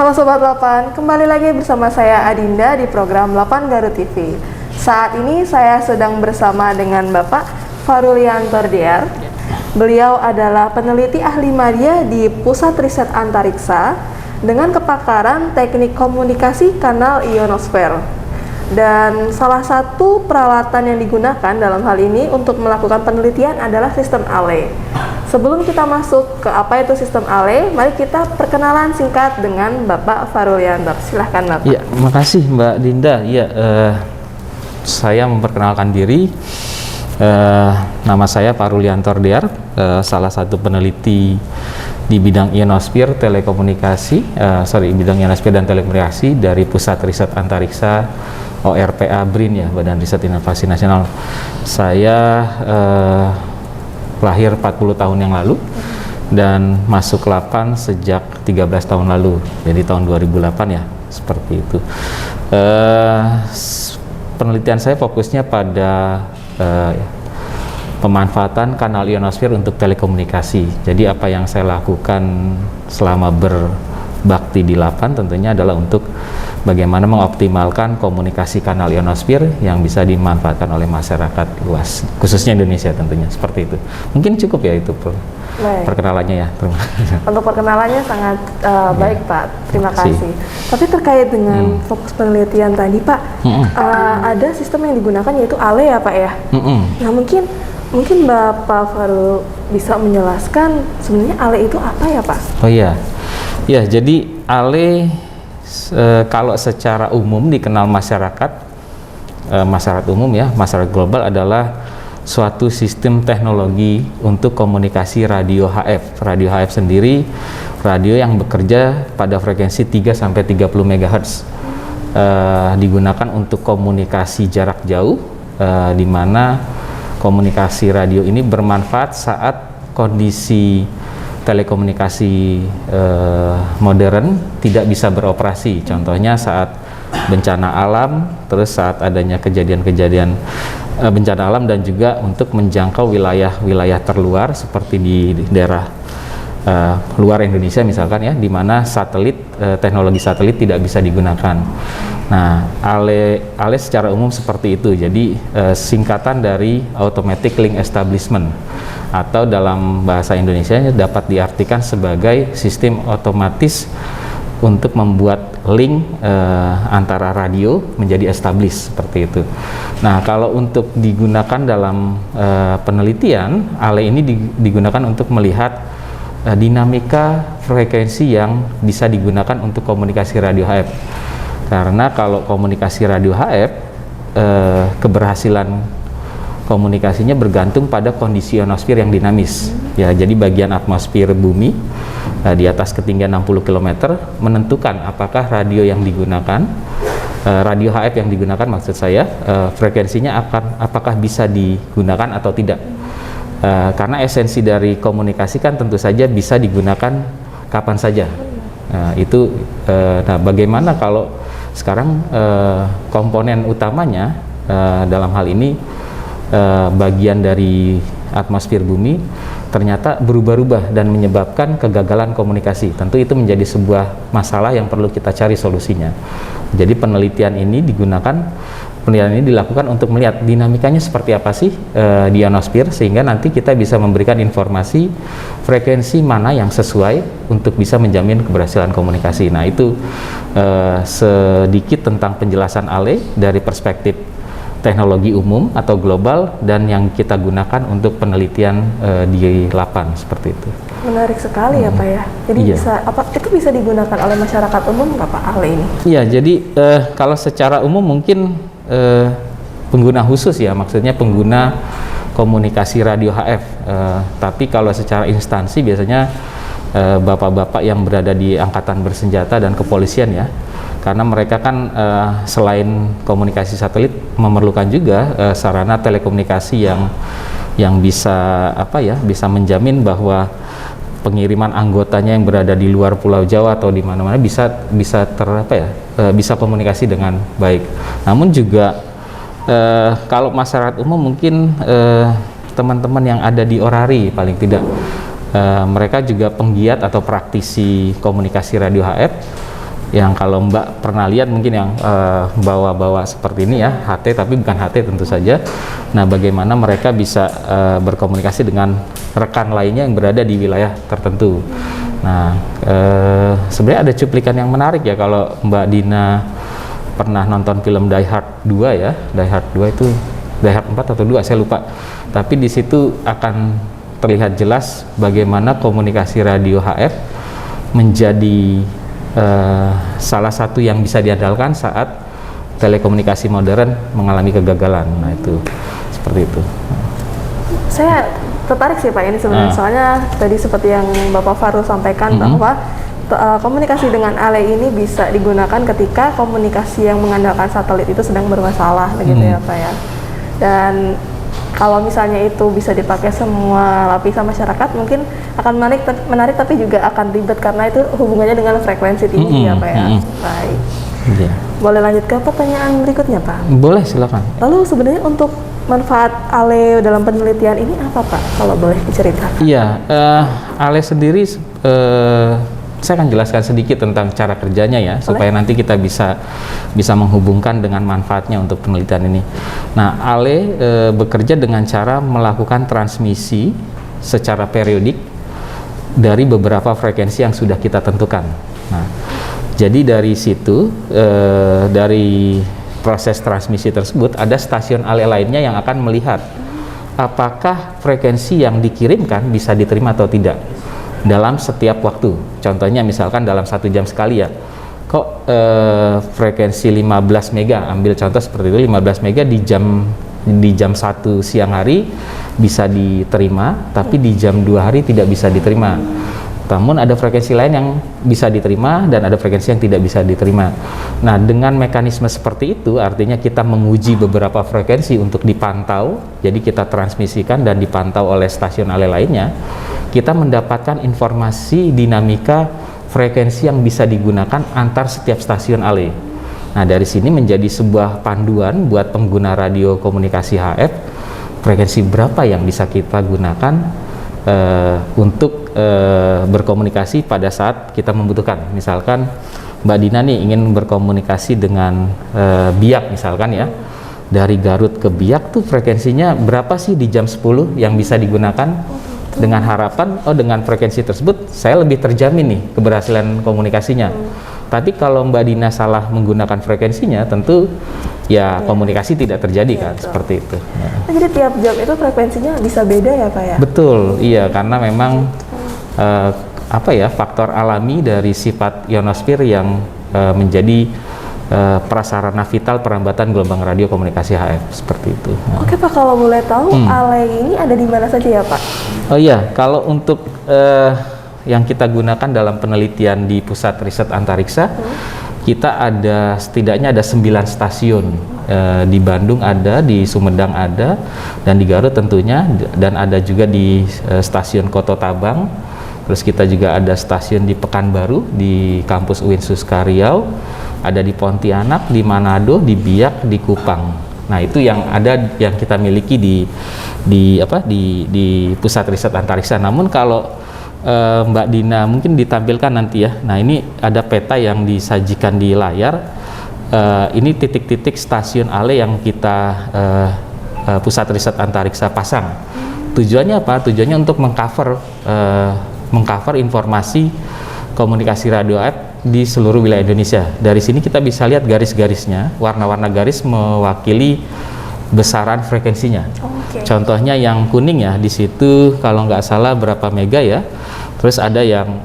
Halo Sobat 8, kembali lagi bersama saya Adinda di program 8 Garut TV. Saat ini saya sedang bersama dengan Bapak Faruliantor DR. Beliau adalah peneliti ahli media di Pusat Riset Antariksa dengan kepakaran teknik komunikasi kanal ionosfer. Dan salah satu peralatan yang digunakan dalam hal ini untuk melakukan penelitian adalah sistem ALE. Sebelum kita masuk ke apa itu sistem ALE, mari kita perkenalan singkat dengan Bapak Faruliantor. Silahkan Bapak. Ya, makasih Mbak Dinda. Ya, saya memperkenalkan diri. Nama saya Faruliantor DR, salah satu peneliti di bidang ionosfer telekomunikasi, bidang ionosfer dan telekomunikasi dari Pusat Riset Antariksa ORPA BRIN ya, Badan Riset Inovasi Nasional. Saya lahir 40 tahun yang lalu dan masuk LAPAN sejak 13 tahun lalu, jadi tahun 2008 ya, seperti itu. Penelitian saya fokusnya pada pemanfaatan kanal ionosfer untuk telekomunikasi. Jadi apa yang saya lakukan selama berbakti di LAPAN tentunya adalah untuk bagaimana mengoptimalkan komunikasi kanal ionosfer yang bisa dimanfaatkan oleh masyarakat luas, khususnya Indonesia tentunya, seperti itu. Mungkin cukup ya itu perkenalannya ya. Untuk perkenalannya sangat baik Pak, terima kasih. Tapi terkait dengan fokus penelitian tadi Pak, ada sistem yang digunakan yaitu ALE ya Pak ya. Nah mungkin Bapak Faru bisa menjelaskan sebenarnya ALE itu apa ya Pak? Oh iya, ya jadi ALE kalau secara umum dikenal masyarakat umum ya, masyarakat global adalah suatu sistem teknologi untuk komunikasi radio HF. Radio HF sendiri radio yang bekerja pada frekuensi 3-30 MHz, digunakan untuk komunikasi jarak jauh, di mana komunikasi radio ini bermanfaat saat kondisi telekomunikasi modern tidak bisa beroperasi. Contohnya saat bencana alam, terus saat adanya kejadian-kejadian bencana alam, dan juga untuk menjangkau wilayah-wilayah terluar seperti di daerah luar Indonesia misalkan ya, di mana teknologi satelit tidak bisa digunakan. Nah, ALE secara umum seperti itu. Jadi singkatan dari Automatic Link Establishment, atau dalam bahasa Indonesia dapat diartikan sebagai sistem otomatis untuk membuat link antara radio menjadi established, seperti itu. Nah, kalau untuk digunakan dalam penelitian, ALE ini digunakan untuk melihat dinamika frekuensi yang bisa digunakan untuk komunikasi radio HF. Karena kalau komunikasi radio HF, keberhasilan komunikasinya bergantung pada kondisi ionosfer yang dinamis ya. Jadi bagian atmosfer bumi di atas ketinggian 60 km menentukan apakah radio yang digunakan, radio HF yang digunakan maksud saya, frekuensinya apakah bisa digunakan atau tidak. Karena esensi dari komunikasi kan tentu saja bisa digunakan kapan saja. Nah, bagaimana kalau sekarang komponen utamanya dalam hal ini bagian dari atmosfer bumi ternyata berubah-ubah dan menyebabkan kegagalan komunikasi. Tentu itu menjadi sebuah masalah yang perlu kita cari solusinya. Jadi penelitian ini dilakukan untuk melihat dinamikanya seperti apa sih di ionosfer, sehingga nanti kita bisa memberikan informasi frekuensi mana yang sesuai untuk bisa menjamin keberhasilan komunikasi. Nah, itu sedikit tentang penjelasan ALE dari perspektif teknologi umum atau global dan yang kita gunakan untuk penelitian di LAPAN, seperti itu. Menarik sekali ya Pak ya. Jadi itu bisa digunakan oleh masyarakat umum nggak Pak ALE ini? Iya, jadi kalau secara umum mungkin pengguna khusus ya, maksudnya pengguna komunikasi radio HF. Tapi kalau secara instansi biasanya bapak-bapak yang berada di angkatan bersenjata dan kepolisian ya. Karena mereka kan selain komunikasi satelit memerlukan juga sarana telekomunikasi yang bisa menjamin bahwa pengiriman anggotanya yang berada di luar Pulau Jawa atau di mana-mana bisa komunikasi dengan baik. Namun juga kalau masyarakat umum mungkin teman-teman yang ada di orari paling tidak mereka juga penggiat atau praktisi komunikasi radio HF yang kalau Mbak pernah lihat mungkin yang bawa-bawa seperti ini ya, HT tapi bukan HT tentu saja. Nah, bagaimana mereka bisa berkomunikasi dengan rekan lainnya yang berada di wilayah tertentu. Nah, sebenarnya ada cuplikan yang menarik ya kalau Mbak Dina pernah nonton film Die Hard 2 ya. Die Hard 2 itu Die Hard 4 atau 2 saya lupa. Tapi di situ akan terlihat jelas bagaimana komunikasi radio HF menjadi salah satu yang bisa diandalkan saat telekomunikasi modern mengalami kegagalan. Nah, itu seperti itu. Saya tertarik sih Pak ini sebenarnya, soalnya tadi seperti yang Bapak Farul sampaikan bahwa komunikasi dengan ALE ini bisa digunakan ketika komunikasi yang mengandalkan satelit itu sedang bermasalah, begitu ya Pak ya. Dan kalau misalnya itu bisa dipakai semua lapisan masyarakat, mungkin akan menarik tapi juga akan ribet karena itu hubungannya dengan frekuensi tinggi ya Pak ya. Baik. Boleh lanjut ke pertanyaan berikutnya Pak? Boleh, silakan. Lalu sebenarnya untuk manfaat ALE dalam penelitian ini apa Pak? Kalau boleh diceritakan. Iya, ALE sendiri saya akan jelaskan sedikit tentang cara kerjanya ya, supaya nanti kita bisa menghubungkan dengan manfaatnya untuk penelitian ini. Nah, ALE bekerja dengan cara melakukan transmisi secara periodik dari beberapa frekuensi yang sudah kita tentukan. Nah, jadi dari situ, dari proses transmisi tersebut, ada stasiun ALE lainnya yang akan melihat apakah frekuensi yang dikirimkan bisa diterima atau tidak dalam setiap waktu. Contohnya misalkan dalam 1 jam sekali ya, kok frekuensi 15 mega, ambil contoh seperti itu, 15 mega di jam 1 siang hari bisa diterima, tapi di jam 2 hari tidak bisa diterima. Namun ada frekuensi lain yang bisa diterima dan ada frekuensi yang tidak bisa diterima. Nah, dengan mekanisme seperti itu artinya kita menguji beberapa frekuensi untuk dipantau, jadi kita transmisikan dan dipantau oleh stasiun ALE lainnya. Kita mendapatkan informasi dinamika frekuensi yang bisa digunakan antar setiap stasiun ALE. Nah, dari sini menjadi sebuah panduan buat pengguna radio komunikasi HF, frekuensi berapa yang bisa kita gunakan untuk berkomunikasi pada saat kita membutuhkan. Misalkan Mbak Dina nih ingin berkomunikasi dengan Biak misalkan ya, dari Garut ke Biak tuh frekuensinya berapa sih di jam 10 yang bisa digunakan, dengan harapan dengan frekuensi tersebut saya lebih terjamin nih keberhasilan komunikasinya. Tapi kalau Mbak Dina salah menggunakan frekuensinya, tentu ya komunikasi tidak terjadi kan, seperti itu. Nah, jadi tiap jam itu frekuensinya bisa beda ya Pak ya? Betul, iya, karena memang faktor alami dari sifat ionosfer yang menjadi prasarana vital perambatan gelombang radio komunikasi HF, seperti itu. Oke Pak, kalau boleh tahu ALE ini ada di mana saja ya Pak? Oh iya, kalau untuk yang kita gunakan dalam penelitian di Pusat Riset Antariksa, kita ada setidaknya ada 9 stasiun. Di Bandung ada, di Sumedang ada, dan di Garut tentunya, dan ada juga di stasiun Koto Tabang. Terus kita juga ada stasiun di Pekanbaru, di kampus UIN Suska Riau, ada di Pontianak, di Manado, di Biak, di Kupang. Nah, itu yang ada, yang kita miliki di Pusat Riset Antariksa. Namun kalau Mbak Dina mungkin ditampilkan nanti ya. Nah, ini ada peta yang disajikan di layar. Ini titik-titik stasiun ALE yang kita Pusat Riset Antariksa pasang. Tujuannya apa? Tujuannya untuk mengcover informasi komunikasi radio HF di seluruh wilayah Indonesia. Dari sini kita bisa lihat garis-garisnya, warna-warna garis mewakili besaran frekuensinya. Contohnya yang kuning ya, di situ kalau nggak salah berapa mega ya. Terus ada yang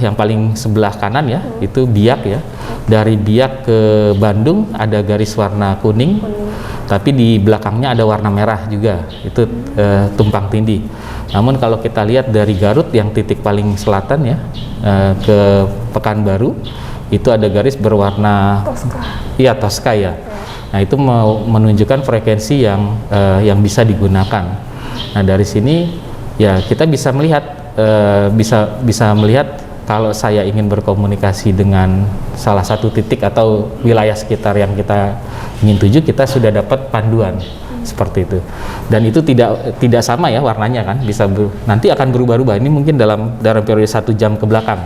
yang paling sebelah kanan ya, itu Biak ya. Dari Biak ke Bandung ada garis warna kuning, tapi di belakangnya ada warna merah juga, itu tumpang tindih. Namun kalau kita lihat dari Garut yang titik paling selatan ya, ke Pekanbaru, itu ada garis berwarna Tosca ya. Nah, itu menunjukkan frekuensi yang bisa digunakan. Nah, dari sini ya kita bisa melihat bisa melihat kalau saya ingin berkomunikasi dengan salah satu titik atau wilayah sekitar yang kita ingin tuju, kita sudah dapat panduan seperti itu. Dan itu tidak sama ya warnanya kan, bisa nanti akan berubah-ubah. Ini mungkin dalam periode 1 jam ke belakang.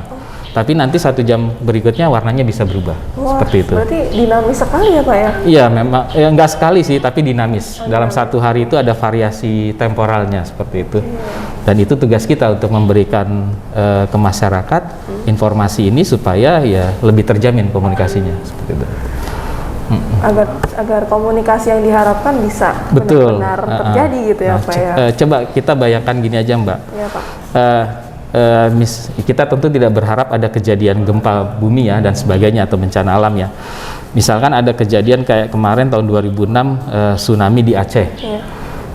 tapi nanti 1 jam berikutnya warnanya bisa berubah. Wah, seperti itu. berarti dinamis sekali ya Pak ya? Iya, memang ya, enggak sekali sih, tapi dinamis. Dalam 1 hari itu ada variasi temporalnya seperti itu. Dan itu tugas kita untuk memberikan ke masyarakat informasi ini supaya ya lebih terjamin komunikasinya seperti itu. Agar komunikasi yang diharapkan bisa benar-benar terjadi gitu ya Pak ya? Coba kita bayangkan gini aja Mbak. Iya Pak. Kita tentu tidak berharap ada kejadian gempa bumi ya dan sebagainya atau bencana alam ya. Misalkan ada kejadian kayak kemarin tahun 2006 tsunami di Aceh. Iya.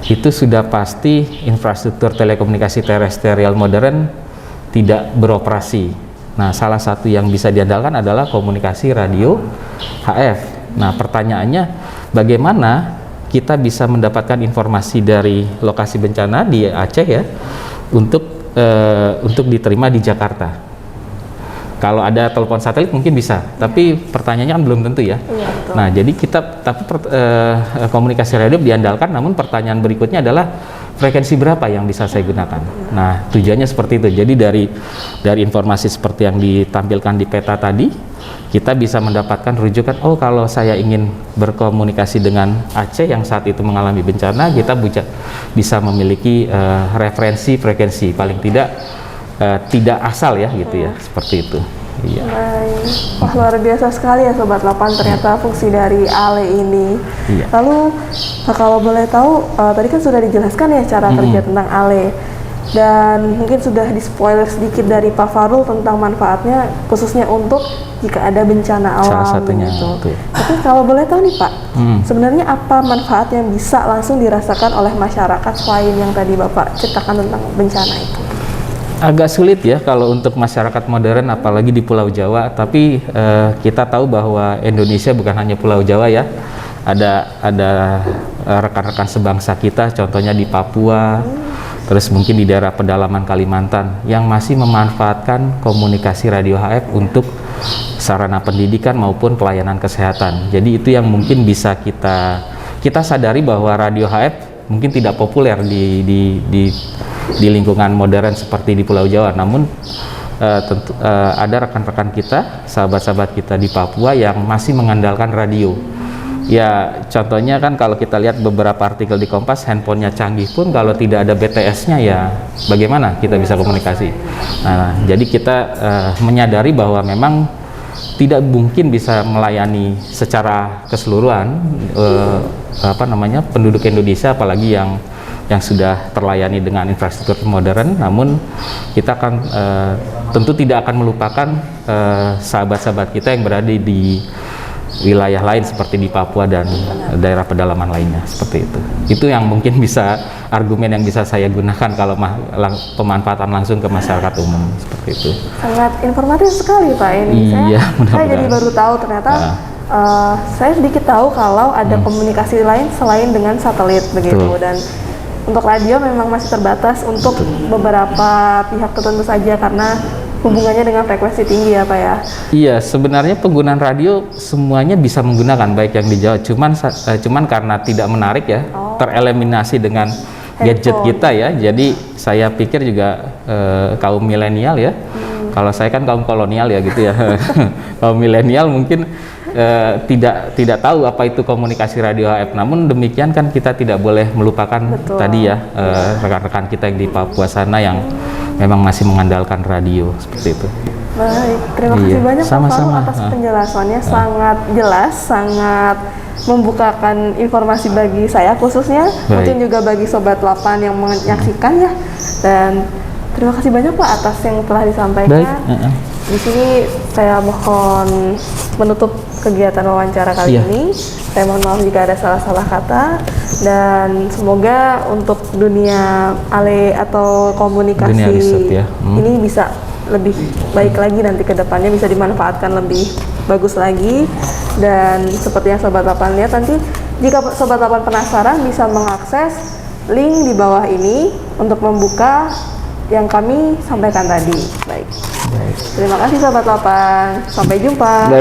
Itu sudah pasti infrastruktur telekomunikasi terestrial modern tidak beroperasi. Nah, salah satu yang bisa diandalkan adalah komunikasi radio HF. Nah, pertanyaannya bagaimana kita bisa mendapatkan informasi dari lokasi bencana di Aceh ya untuk diterima di Jakarta. Kalau ada telepon satelit mungkin bisa, tapi pertanyaannya kan belum tentu ya. Iya, betul. Nah, jadi komunikasi radio diandalkan, namun pertanyaan berikutnya adalah frekuensi berapa yang bisa saya gunakan. Nah, tujuannya seperti itu. Jadi dari informasi seperti yang ditampilkan di peta tadi, kita bisa mendapatkan rujukan, oh kalau saya ingin berkomunikasi dengan Aceh yang saat itu mengalami bencana, kita bisa memiliki referensi frekuensi, paling tidak asal ya gitu ya, seperti itu. Iya. Baik. Wah, luar biasa sekali ya Sobat Lapan, ternyata fungsi dari ALE ini. Iya. Lalu kalau boleh tahu, tadi kan sudah dijelaskan ya cara kerja tentang ALE, dan mungkin sudah di-spoiler sedikit dari Pak Farul tentang manfaatnya khususnya untuk jika ada bencana alam. Salah satunya gitu. Tapi kalau boleh tahu nih Pak, sebenarnya apa manfaat yang bisa langsung dirasakan oleh masyarakat selain yang tadi Bapak ceritakan tentang bencana itu? Agak sulit ya kalau untuk masyarakat modern, apalagi di Pulau Jawa. Tapi kita tahu bahwa Indonesia bukan hanya Pulau Jawa ya. Ada rekan-rekan sebangsa kita, contohnya di Papua, terus mungkin di daerah pedalaman Kalimantan yang masih memanfaatkan komunikasi radio HF untuk sarana pendidikan maupun pelayanan kesehatan. Jadi itu yang mungkin bisa kita sadari bahwa radio HF mungkin tidak populer di lingkungan modern seperti di Pulau Jawa, namun tentu ada rekan-rekan kita, sahabat-sahabat kita di Papua yang masih mengandalkan radio. Ya contohnya kan kalau kita lihat beberapa artikel di Kompas, handphonenya canggih pun kalau tidak ada BTS-nya ya bagaimana kita bisa komunikasi. Nah, jadi kita menyadari bahwa memang tidak mungkin bisa melayani secara keseluruhan penduduk Indonesia, apalagi yang sudah terlayani dengan infrastruktur modern. Namun kita akan tentu tidak akan melupakan sahabat-sahabat kita yang berada di wilayah lain seperti di Papua dan daerah pedalaman lainnya, seperti itu. Itu yang mungkin bisa argumen yang bisa saya gunakan kalau pemanfaatan langsung ke masyarakat umum, seperti itu. Sangat informatif sekali Pak ini. Iya, saya jadi baru tahu ternyata. Saya sedikit tahu kalau ada komunikasi lain selain dengan satelit begitu. Dan untuk radio memang masih terbatas untuk beberapa pihak tertentu saja karena hubungannya dengan frekuensi tinggi ya Pak ya? Iya, sebenarnya penggunaan radio semuanya bisa menggunakan, baik yang di Jawa, cuman karena tidak menarik ya, tereliminasi dengan gadget kita ya. Jadi saya pikir juga kaum milenial ya, kalau saya kan kaum kolonial ya gitu ya, kaum milenial mungkin tidak tahu apa itu komunikasi radio HF. Namun demikian kan kita tidak boleh melupakan tadi ya rekan-rekan kita yang di Papua sana yang memang masih mengandalkan radio, seperti itu. Baik, terima kasih banyak Pak Farul atas penjelasannya, sangat jelas, sangat membukakan informasi bagi saya khususnya, mungkin juga bagi Sobat Lapan yang menyaksikan ya. Dan terima kasih banyak Pak atas yang telah disampaikan. Baik. Di sini saya mohon menutup kegiatan wawancara kali ini. Saya mohon maaf jika ada salah-salah kata, dan semoga untuk dunia ALE atau komunikasi riset, ya. Ini bisa lebih baik lagi nanti ke depannya, bisa dimanfaatkan lebih bagus lagi. Dan seperti yang Sobat Lapan lihat nanti, jika Sobat Lapan penasaran bisa mengakses link di bawah ini untuk membuka yang kami sampaikan tadi. Baik. Terima kasih Sobat Lapan, sampai jumpa.